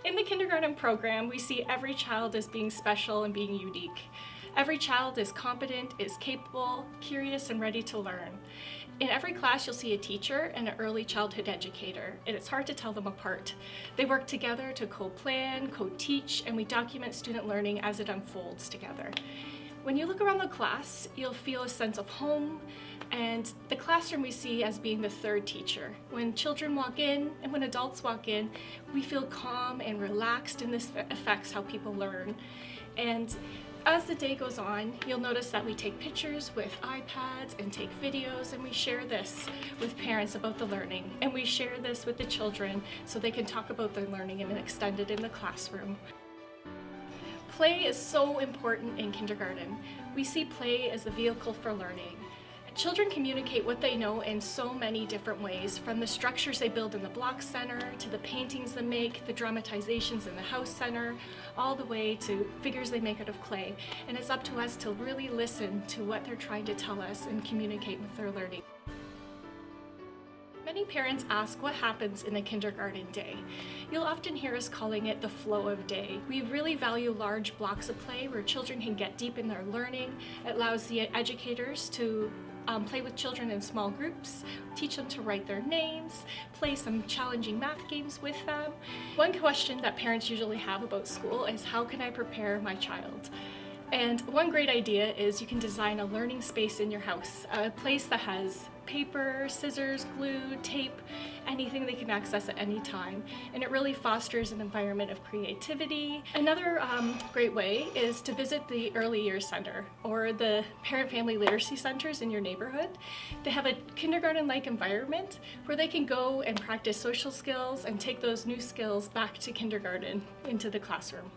In the kindergarten program, we see every child as being special and being unique. Every child is competent, is capable, curious, and ready to learn. In every class, you'll see a teacher and an early childhood educator, and it's hard to tell them apart. They work together to co-plan, co-teach, and we document student learning as it unfolds together. When you look around the class, you'll feel a sense of home, and the classroom we see as being the third teacher. When children walk in and when adults walk in, we feel calm and relaxed, and this affects how people learn. And as the day goes on, you'll notice that we take pictures with iPads and take videos, and we share this with parents about the learning, and we share this with the children so they can talk about their learning and extend it in the classroom. Play is so important in kindergarten. We see play as the vehicle for learning. Children communicate what they know in so many different ways, from the structures they build in the block center, to the paintings they make, the dramatizations in the house center, all the way to figures they make out of clay. And it's up to us to really listen to what they're trying to tell us and communicate with their learning. Many parents ask what happens in a kindergarten day. You'll often hear us calling it the flow of day. We really value large blocks of play where children can get deep in their learning. It allows the educators to play with children in small groups, teach them to write their names, play some challenging math games with them. One question that parents usually have about school is, how can I prepare my child? And one great idea is you can design a learning space in your house, a place that has paper, scissors, glue, tape, anything they can access at any time. And it really fosters an environment of creativity. Another great way is to visit the Early Years Center or the Parent-Family Literacy Centers in your neighborhood. They have a kindergarten-like environment where they can go and practice social skills and take those new skills back to kindergarten into the classroom.